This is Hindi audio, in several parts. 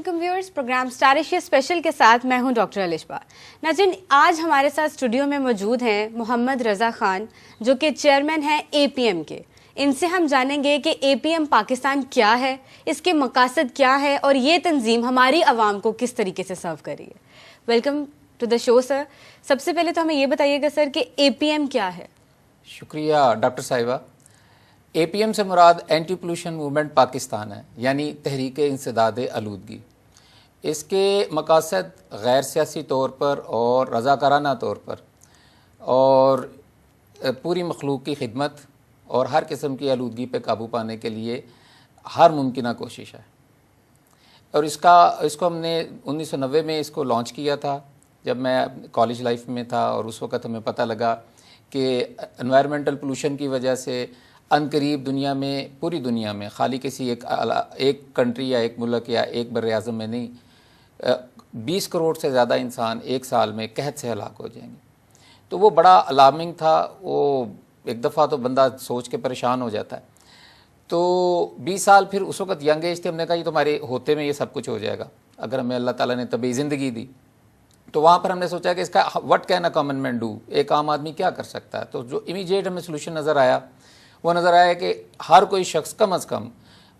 Welcome viewers, program star Asia special के साथ मैं हूं डॉक्टर अलिशबा। नाज़रीन, आज हमारे साथ स्टूडियो में मौजूद हैं मोहम्मद रज़ा खान, जो कि चेयरमैन हैं एपीएम के। इनसे हम जानेंगे कि एपीएम पाकिस्तान क्या है, इसके मकासद क्या है और ये तंजीम हमारी आवाम को किस तरीके से सर्व कर रही है। Welcome to the show sir. सबसे पहले तो हमें ये बताइएगा सर कि एपीएम क्या है। शुक्रिया डॉक्टर साहिबा। एपीएम से मुराद एंटी पोल्यूशन मूवमेंट पाकिस्तान है, यानी तहरीक इंसदाद आलूदगी। इसके मकासद गैर सियासी तौर पर और रज़ाकाराना तौर पर और पूरी मखलूक की खिदमत और हर किस्म की आलूदगी पे काबू पाने के लिए हर मुमकिन कोशिश है। और इसको हमने 1990 में इसको लॉन्च किया था, जब मैं कॉलेज लाइफ में था। और उस वक़्त हमें पता लगा कि एनवायरमेंटल पोल्यूशन की वजह से अनकरीब दुनिया में, पूरी दुनिया में, खाली किसी एक कंट्री या एक मुल्क या एक बर आज़म में नहीं, 20 करोड़ से ज़्यादा इंसान एक साल में कहत से हलाक हो जाएंगे। तो वो बड़ा अलार्मिंग था। वो एक दफ़ा तो बंदा सोच के परेशान हो जाता है। तो 20 साल, फिर उस वक़्त यंग एज थे, हमने कहा ये तुम्हारे होते में ये सब कुछ हो जाएगा अगर हमें अल्लाह ताला ने तभी ज़िंदगी दी। तो वहाँ पर हमने सोचा कि इसका what can a common man do, एक आम आदमी क्या कर सकता है। तो जो इमीडिएट हमें सोल्यूशन नज़र आया वो नज़र आया कि हर कोई शख्स कम अज़ कम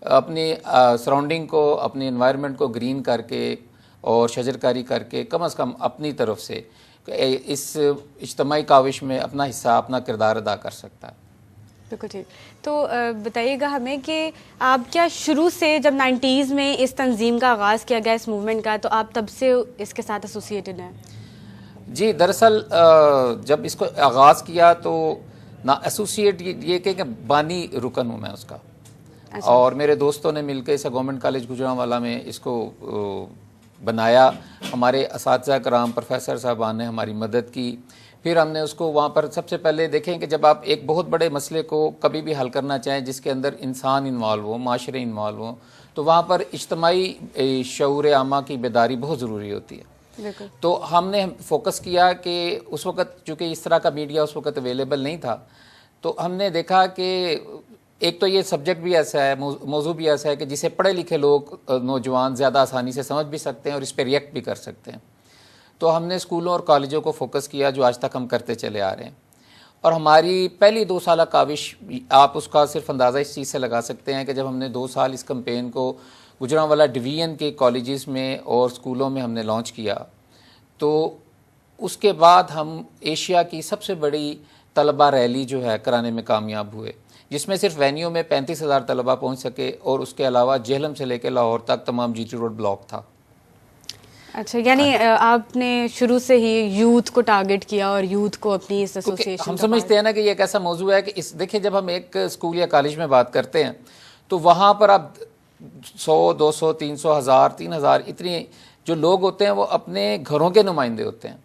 अपनी सराउंडिंग को, अपनी एनवायरनमेंट को ग्रीन करके और शजरकारी करके कम अज़ कम अपनी तरफ से इस इज्तमाई काविश में अपना हिस्सा, अपना किरदार अदा कर सकता है। बिल्कुल ठीक। तो बताइएगा हमें कि आप क्या शुरू से, जब 90s में इस तंजीम का आगाज़ किया गया, इस मूवमेंट का, तो आप तब से इसके साथ एसोसिएटेड हैं? जी, दरअसल जब इसको आगाज़ किया तो ना एसोसिएट ये कि बानी रुकन हूँ मैं उसका। अच्छा। और मेरे दोस्तों ने मिलकर इसे गवर्नमेंट कॉलेज गुजरांवाला में इसको बनाया। हमारे असातिज़ा कराम, प्रोफेसर साहबान ने हमारी मदद की। फिर हमने उसको वहाँ पर सबसे पहले देखें कि जब आप एक बहुत बड़े मसले को कभी भी हल करना चाहें जिसके अंदर इंसान इन्वॉल्व हो, माशरे इन्वॉल्व हो, तो वहाँ पर इज्तमाई शऊर आमा की बेदारी बहुत ज़रूरी होती है। तो हमने फोकस किया कि उस वक़्त चूँकि इस तरह का मीडिया उस वक़्त अवेलेबल नहीं था, तो हमने देखा कि एक तो ये सब्जेक्ट भी ऐसा है, मौजू भी ऐसा है कि जिसे पढ़े लिखे लोग, नौजवान ज़्यादा आसानी से समझ भी सकते हैं और इस पर रिएक्ट भी कर सकते हैं। तो हमने स्कूलों और कॉलेजों को फोकस किया, जो आज तक हम करते चले आ रहे हैं। और हमारी पहली 2 साल काविश, आप उसका सिर्फ अंदाज़ा इस चीज़ से लगा सकते हैं कि जब हमने 2 साल इस कैंपेन को गुजरांवाला डिवीज़न के कॉलेजेस में और स्कूलों में हमने लॉन्च किया, तो उसके बाद हम एशिया की सबसे बड़ी तलबा रैली जो है कराने में कामयाब हुए, जिसमें सिर्फ वेन्यू में 35,000 तलबा पहुंच सके और उसके अलावा जेहलम से लेकर लाहौर तक तमाम जीटी रोड ब्लॉक था। अच्छा, यानी आपने शुरू से ही यूथ को टारगेट किया और यूथ को अपनी इस एसोसिएशन, हम समझते हैं ना कि ये एक ऐसा मौजू है कि देखिए, जब हम एक स्कूल या कॉलेज में बात करते हैं तो वहाँ पर आप 100, 200, 300, 1000, 3000 इतने जो लोग होते हैं वो अपने घरों के नुमाइंदे होते हैं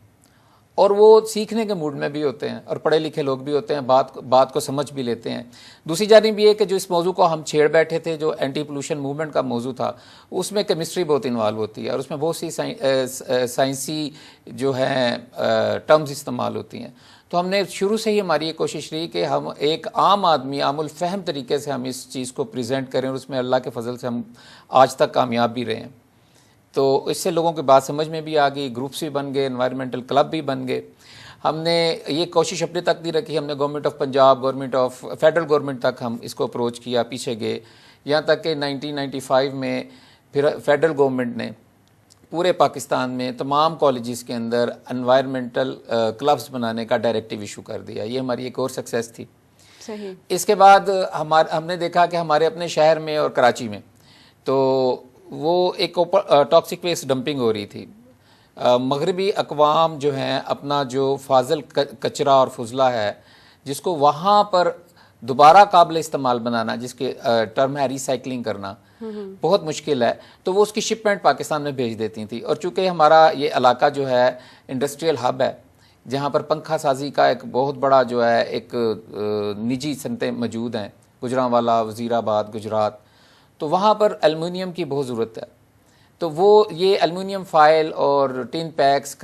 और वो सीखने के मूड में भी होते हैं और पढ़े लिखे लोग भी होते हैं, बात को समझ भी लेते हैं। दूसरी जानिब भी है कि जो इस मौजू को हम छेड़ बैठे थे, जो एंटी पोल्यूशन मूवमेंट का मौजू था, उसमें केमिस्ट्री बहुत इन्वॉल्व होती है और उसमें बहुत सी साइंसी जो है टर्म्स इस्तेमाल होती हैं। तो हमने शुरू से ही हमारी ये कोशिश रही कि हम एक आम आदमी, आमुल फहम तरीके से हम इस चीज़ को प्रेजेंट करें और उसमें अल्लाह के फजल से हम आज तक कामयाब भी रहे हैं। तो इससे लोगों की बात समझ में भी आ गई, ग्रुप्स भी बन गए, एनवायरमेंटल क्लब भी बन गए। हमने ये कोशिश अपने तक नहीं रखी, हमने government of Punjab, federal government तक हम इसको अप्रोच किया, पीछे गए, यहाँ तक कि 1995 में फिर फेडरल गवर्नमेंट ने पूरे पाकिस्तान में तमाम कॉलेजेस के अंदर एनवायरमेंटल क्लब्स बनाने का डायरेक्टिव इशू कर दिया। ये हमारी एक और सक्सेस थी। सही। इसके बाद हमने देखा कि हमारे अपने शहर में और कराची में तो वो एक टॉक्सिक वेस्ट डंपिंग हो रही थी। मगरबी अक़वाम जो हैं अपना जो फाजिल कचरा और फुजला है, जिसको वहाँ पर दोबारा काबिल इस्तेमाल बनाना, जिसके टर्म है रिसाइकलिंग करना, बहुत मुश्किल है, तो वो उसकी शिपमेंट पाकिस्तान में भेज देती थी। और चूँकि हमारा ये इलाका जो है इंडस्ट्रियल हब है, जहाँ पर पंखा साजी का एक बहुत बड़ा जो है एक निजी सनतें मौजूद हैं, गुजरांवाला, वज़ीराबाद, गुजरात, तो वहाँ पर एल्युमिनियम की बहुत ज़रूरत है। तो वो ये एल्युमिनियम फाइल और टिन पैक्स,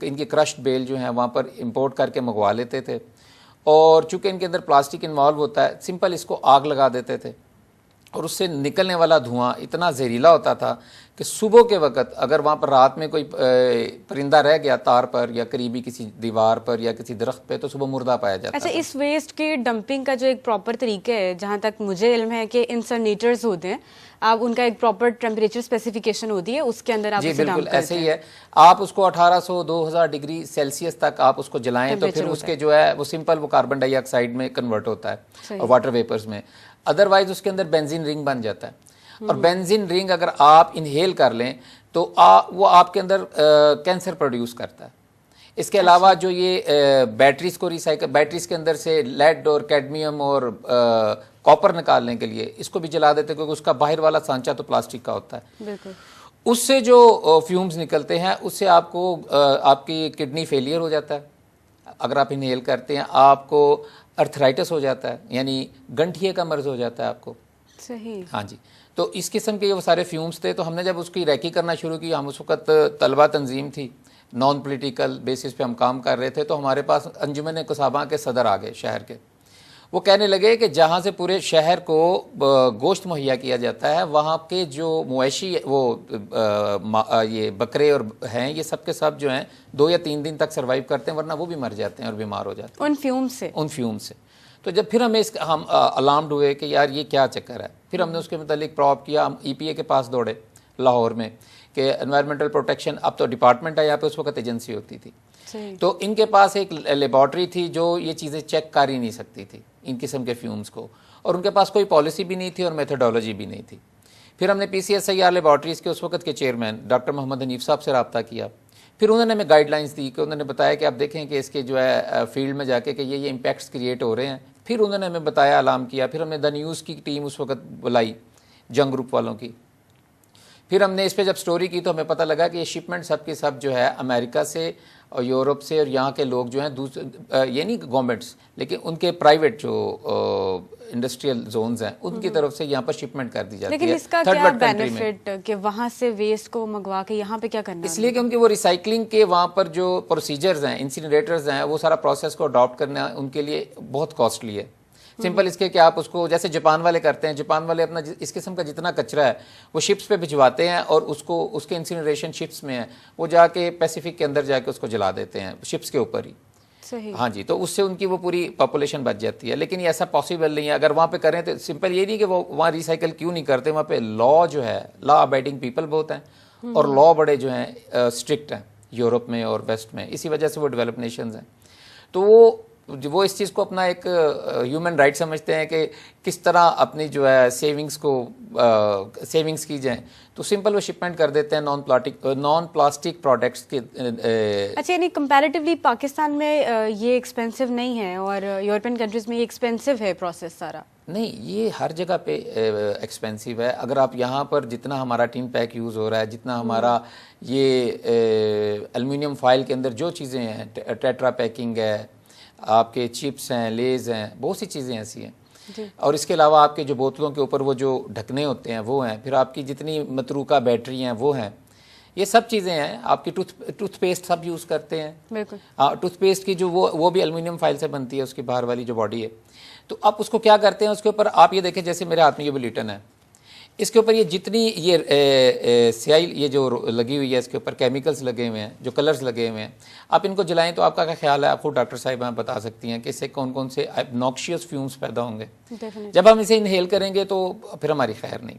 इनके क्रश्ड बेल जो हैं वहाँ पर इंपोर्ट करके मंगवा लेते थे और चूँकि इनके अंदर प्लास्टिक इन्वॉल्व होता है, सिंपल इसको आग लगा देते थे और उससे निकलने वाला धुआं इतना जहरीला होता था कि सुबह के वक्त अगर वहाँ पर रात में कोई परिंदा रह गया तार पर या करीबी किसी दीवार पर या किसी दरख्त पे तो सुबह मुर्दा पाया जाता अच्छा, था। इस वेस्ट की डंपिंग का जो एक प्रॉपर तरीका है, जहाँ तक मुझे इल्म है कि इंसर्नेटर्स होते हैं, आप उनका एक प्रॉपर टेम्परेचर स्पेसिफिकेशन होती है, उसके अंदर आप जी उसे बिल्कुल डंप ऐसे ही है। आप उसको 1800-2000 डिग्री सेल्सियस तक आप उसको जलाएं तो फिर उसके जो है वो सिंपल वो कार्बन डाइऑक्साइड में कन्वर्ट होता है और वाटर वेपर्स में। अदरवाइज उसके अंदर बेंजीन रिंग बन जाता है, और बेंजीन रिंग अगर आप इनहेल कर लें तो वो आपके अंदर कैंसर प्रोड्यूस करता है। इसके अलावा जो ये बैटरीज को रिसाइकल, बैटरीज के अंदर से लेड और कैडमियम और कॉपर निकालने के लिए इसको भी जला देते हैं, क्योंकि उसका बाहर वाला सांचा तो प्लास्टिक का होता है। बिल्कुल। उससे जो फ्यूम्स निकलते हैं उससे आपको आपकी किडनी फेलियर हो जाता है। अगर आप इनहेल करते हैं आपको अर्थराइटिस हो जाता है, यानी गंठिए का मर्ज हो जाता है आपको। सही। हाँ जी, तो इस किस्म के वो सारे फ्यूम्स थे। तो हमने जब उसकी रैकी करना शुरू की, हम उस वक्त तलबा तंजीम थी, नॉन पॉलिटिकल बेसिस पे हम काम कर रहे थे, तो हमारे पास अंजुमन कुसाबा के सदर आ गए शहर के। वो कहने लगे कि जहाँ से पूरे शहर को गोश्त मुहैया किया जाता है, वहाँ के जो मवेशी वो ये बकरे और हैं, ये सब के सब जो हैं 2 या 3 दिन तक सर्वाइव करते हैं, वरना वो भी मर जाते हैं और बीमार हो जाते हैं उन फ्यूम से। तो जब फिर हम अलार्म्ड हुए कि यार ये क्या चक्कर है, फिर हमने उसके मुतालिक प्रॉप किया। हम EPA के पास दौड़े लाहौर में कि एनवायरमेंटल प्रोटेक्शन, अब तो डिपार्टमेंट है यहाँ पे, उस वक्त एजेंसी होती थी, तो इनके पास एक लेबॉर्ट्री थी जो ये चीज़ें चेक कर ही नहीं सकती थी इन किस्म के फ्यूम्स को, और उनके पास कोई पॉलिसी भी नहीं थी और मेथोडोलॉजी भी नहीं थी। फिर हमने PCSIR लेबॉर्ट्रीज़ के उस वक्त के चेयरमैन डॉक्टर मोहम्मद हनीफ साहब से रब्ता किया। फिर उन्होंने हमें गाइडलाइंस दी कि उन्होंने बताया कि आप देखें कि इसके जो है फील्ड में जाके कि ये इम्पैक्ट्स क्रिएट हो रहे हैं। फिर उन्होंने हमें बताया, अलाम किया। फिर हमने द न्यूज़ की टीम उस वक्त बुलाई, जंग ग्रुप वालों की। फिर हमने इस पे जब स्टोरी की तो हमें पता लगा कि ये शिपमेंट सब की सब जो है अमेरिका से और यूरोप से, और यहाँ के लोग जो हैं दूसरे, ये नहीं गवर्नमेंट्स, लेकिन उनके प्राइवेट जो इंडस्ट्रियल जोन्स हैं उनकी तरफ से यहाँ पर शिपमेंट कर दी जाती है। लेकिन इसका क्या बेनिफिट कि वहाँ से वेस्ट को मंगवा के यहाँ पे क्या करना है? इसलिए कि उनकी वो रिसाइकलिंग के वहाँ पर जो प्रोसीजर्स हैं, इंसिनरेटर्स हैं, वो सारा प्रोसेस को अडॉप्ट करना उनके लिए बहुत कॉस्टली है। सिंपल इसके कि आप उसको जैसे जापान वाले करते हैं, जापान वाले अपना इस किस्म का जितना कचरा है वो शिप्स पे भिजवाते हैं और उसको उसके इंसिनरेशन शिप्स में है, वो जाके पैसिफिक के अंदर जाके उसको जला देते हैं शिप्स के ऊपर ही। सही। हाँ जी, तो उससे उनकी वो पूरी पॉपुलेशन बच जाती है। लेकिन ये ऐसा पॉसिबल नहीं है। अगर वहाँ पे करें तो सिंपल ये नहीं कि वो वहाँ रिसाइकल क्यों नहीं करते, वहाँ पे लॉ जो है, लॉ अबाइडिंग पीपल बहुत हैं और लॉ बड़े जो हैं स्ट्रिक्ट हैं यूरोप में और वेस्ट में, इसी वजह से वो डेवलप नेशंस हैं। तो वो इस चीज़ को अपना एक ह्यूमन राइट समझते हैं कि किस तरह अपनी जो है सेविंग्स की जाए, तो सिंपल वो शिपमेंट कर देते हैं नॉन प्लास्टिक प्रोडक्ट्स के। अच्छा, यानी कंपैरेटिवली पाकिस्तान में ये एक्सपेंसिव नहीं है और यूरोपियन कंट्रीज में ये एक्सपेंसिव है प्रोसेस सारा? नहीं, ये हर जगह पे एक्सपेंसिव है। अगर आप यहाँ पर जितना हमारा टिन पैक यूज़ हो रहा है, जितना हमारा ये एल्युमिनियम फॉइल के अंदर जो चीज़ें हैं, टेट्रा पैकिंग है, आपके चिप्स हैं, लेज हैं, बहुत सी चीज़ें ऐसी हैं। और इसके अलावा आपके जो बोतलों के ऊपर वो जो ढकने होते हैं वो हैं, फिर आपकी जितनी मतरूका बैटरी हैं वो हैं, ये सब चीज़ें हैं। आपकी टूथपेस्ट सब यूज़ करते हैं। बिल्कुल। टूथपेस्ट की जो वो भी एल्युमिनियम फाइल से बनती है, उसकी बाहर वाली जो बॉडी है। तो आप उसको क्या करते हैं, उसके ऊपर आप ये देखें, जैसे मेरे हाथ में ये बुलेटिन है, इसके ऊपर ये जितनी ये स्याही ये जो लगी हुई है, इसके ऊपर केमिकल्स लगे हुए हैं, जो कलर्स लगे हुए हैं, आप इनको जलाएं तो आपका क्या ख्याल है? आप खुद डॉक्टर साहिबा बता सकती हैं कि इससे कौन कौन से नॉक्शियस फ्यूम्स पैदा होंगे। जब हम इसे इनहेल करेंगे तो फिर हमारी खैर नहीं।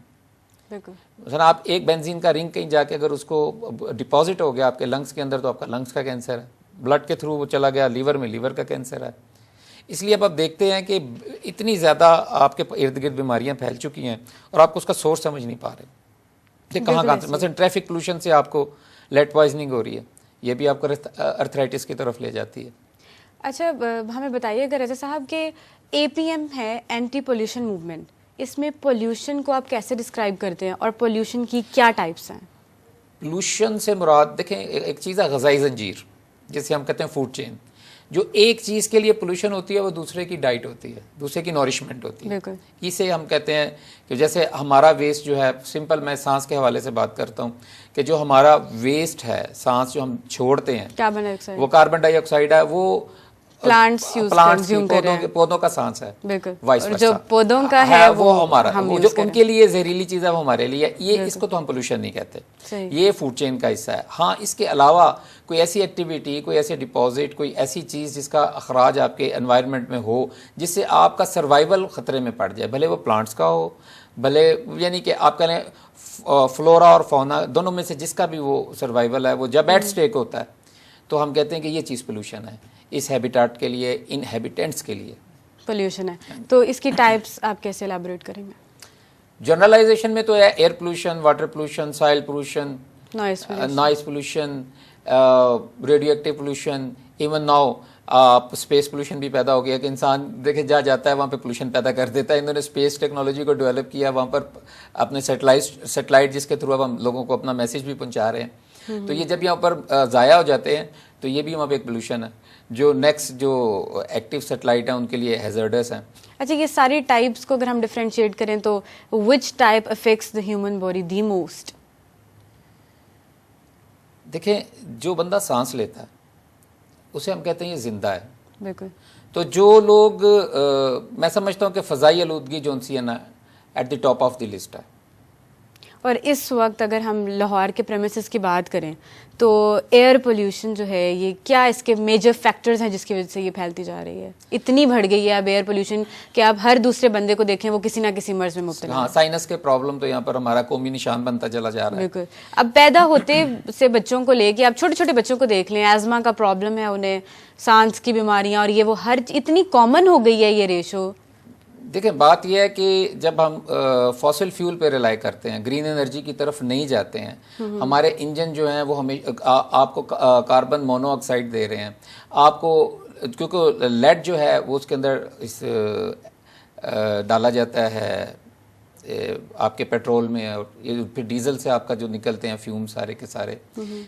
सर, आप एक बेंजीन का रिंग कहीं जाके अगर उसको डिपॉजिट हो गया आपके लंग्स के अंदर तो आपका लंग्स का कैंसर है। ब्लड के थ्रू वो चला गया लीवर में, लीवर का कैंसर है। इसलिए अब आप देखते हैं कि इतनी ज़्यादा आपके इर्द गिर्द बीमारियां फैल चुकी हैं और आप उसका सोर्स समझ नहीं पा रहे कि कहाँ से। मतलब ट्रैफिक पोल्यूशन से आपको लेड पॉइजनिंग हो रही है, ये भी आपको अर्थराइटिस की तरफ ले जाती है। अच्छा, हमें बताइएगा रजा साहब कि APM है एंटी पोल्यूशन मूवमेंट, इसमें पोल्यूशन को आप कैसे डिस्क्राइब करते हैं और पोल्यूशन की क्या टाइप्स हैं? पोल्यूशन से मुराद देखें, एक चीज़ है ग़ज़ाई ज़ंजीर, जिसे हम कहते हैं फूड चेन। जो एक चीज़ के लिए पोल्यूशन होती है वो दूसरे की डाइट होती है, दूसरे की नॉरिशमेंट होती है। इसे हम कहते हैं कि जैसे हमारा वेस्ट जो है, सिंपल मैं सांस के हवाले से बात करता हूँ कि जो हमारा वेस्ट है, सांस जो हम छोड़ते हैं, वो कार्बन डाइऑक्साइड है, वो प्लांट्स कंज्यूम कर रहे हैं, पौधों का सांस है, बिल्कुल, वाइस और जो वर्सा। पौधों का है वो हमारा, हम जो उनके लिए जहरीली चीज़ है वो हमारे लिए, ये इसको तो हम पोल्यूशन नहीं कहते, सही। ये फूड चेन का हिस्सा है। हाँ, इसके अलावा कोई ऐसी एक्टिविटी, कोई ऐसे डिपॉजिट, कोई ऐसी चीज़ जिसका अखराज आपके एनवायरनमेंट में हो जिससे आपका सर्वाइवल ख़तरे में पड़ जाए, भले वो प्लांट्स का हो, भले यानी कि आप कह लें फ्लोरा और फौना दोनों में से जिसका भी वो सर्वाइवल है, वो जब एट स्टेक होता है तो हम कहते हैं कि ये चीज़ पोल्यूशन है, इस हैबिटेट के लिए, इन हैबिटेंट्स के लिए पोल्यूशन है। तो इसकी टाइप्स आप कैसे एलैबोरेट करेंगे? जनरलाइजेशन में तो है air pollution, water pollution, soil pollution, noise pollution, radio active pollution, even now आप स्पेस पोल्यूशन भी पैदा हो गया कि इंसान देखे जाता है वहाँ पे पोल्यूशन पैदा कर देता है। इन्होंने स्पेस टेक्नोलॉजी को डेवलप किया, वहाँ पर अपने सेटेलाइट जिसके थ्रू अब हम लोगों को अपना मैसेज भी पहुँचा रहे हैं, तो ये जब यहाँ पर ज़ाया हो जाते हैं तो ये भी वहाँ पे एक पोल्यूशन है। जो नेक्स्ट जो एक्टिव सेटेलाइट है उनके लिए हैजर्डस हैं। अच्छा, ये सारी टाइप्स को अगर हम डिफरेंशिएट करें तो which type affects the human body the most? देखें, जो बंदा सांस लेता है उसे हम कहते हैं ये जिंदा है, बिल्कुल। तो जो लोग मैं समझता हूँ कि फ़ज़ाई आलूदगी जो सी है ना at the top of the list है। और इस वक्त अगर हम लाहौर के प्रेमिसेस की बात करें तो एयर पोल्यूशन जो है, ये क्या इसके मेजर फैक्टर्स हैं जिसकी वजह से ये फैलती जा रही है? इतनी बढ़ गई है अब एयर पोल्यूशन कि आप हर दूसरे बंदे को देखें वो किसी ना किसी मर्ज में मुब्तला है। हाँ, साइनस के प्रॉब्लम तो यहाँ पर हमारा कौमी निशान बनता चला जा रहा है। बिल्कुल। अब पैदा होते से बच्चों को लेके आप छोटे छोटे बच्चों को देख लें, एज़मा का प्रॉब्लम है उन्हें, सांस की बीमारियां, और ये वो हर इतनी कॉमन हो गई है ये रेशो। देखें, बात यह है कि जब हम फॉसिल फ्यूल पे रिलाई करते हैं, ग्रीन एनर्जी की तरफ नहीं जाते हैं, हमारे इंजन जो हैं वो हमें आपको कार्बन मोनोऑक्साइड दे रहे हैं आपको, क्योंकि लेड जो है वो उसके अंदर इस डाला जाता है आपके पेट्रोल में, और ये फिर डीजल से आपका जो निकलते हैं फ्यूम सारे के सारे,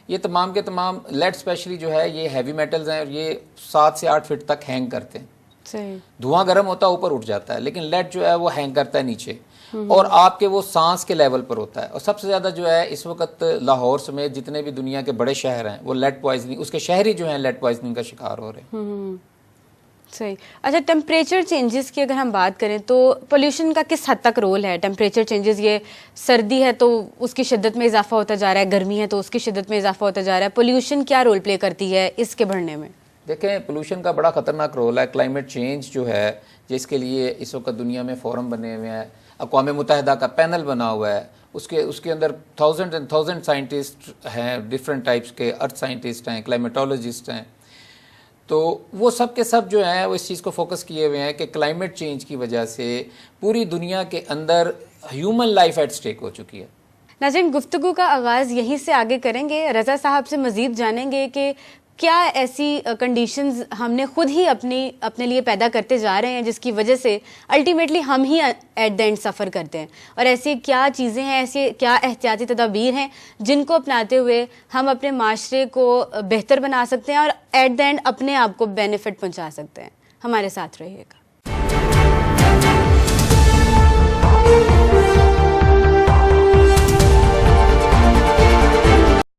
ये तमाम के तमाम लेड स्पेशली जो है ये हैवी मेटल्स हैं और ये 7 से 8 फीट तक हैंग करते हैं। धुआं गर्म होता है ऊपर उठ जाता है, लेकिन लेड जो है वो हैंग करता है नीचे और आपके वो सांस के लेवल पर होता है। और सबसे ज़्यादा जो है इस वक्त लाहौर समेत जितने भी दुनिया के बड़े शहर हैं वो लेड पॉइजनिंग, उसके शहरी जो हैं लेड पॉइजनिंग का शिकार हो रहे हैं। सही। अच्छा, टेम्परेचर चेंजेस की अगर हम बात करें तो पोल्यूशन का किस हद तक रोल है? टेम्परेचर चेंजेस, ये सर्दी है तो उसकी शिद्दत में इजाफा होता जा रहा है, गर्मी है तो उसकी शिद्दत में इजाफा होता जा रहा है, पोल्यूशन क्या रोल प्ले करती है इसके बढ़ने में? देखें, पोल्यूशन का बड़ा ख़तरनाक रोल है। क्लाइमेट चेंज जो है जिसके लिए इस वक्त दुनिया में फोरम बने हुए हैं, अक़वाम मुत्तहिदा का पैनल बना हुआ है, उसके अंदर थाउजेंड एंड थाउजेंड साइंटिस्ट हैं, डिफरेंट टाइप्स के अर्थ साइंटिस्ट हैं, क्लाइमेटोलॉजिस्ट हैं, तो वो सब के सब जो हैं वो इस चीज़ को फोकस किए हुए हैं कि क्लाइमेट चेंज की वजह से पूरी दुनिया के अंदर ह्यूमन लाइफ एट स्टेक हो चुकी है। नाज़रीन, गुफ्तगू का आगाज़ यहीं से आगे करेंगे। रज़ा साहब से मज़ीद जानेंगे कि क्या ऐसी कंडीशंस हमने खुद ही अपने लिए पैदा करते जा रहे हैं जिसकी वजह से अल्टीमेटली हम ही एट द एंड सफ़र करते हैं, और ऐसी क्या चीज़ें हैं, ऐसी क्या एहतियाती तदाबीर हैं जिनको अपनाते हुए हम अपने माशरे को बेहतर बना सकते हैं और एट द एंड अपने आप को बेनिफिट पहुंचा सकते हैं। हमारे साथ रहिएगा।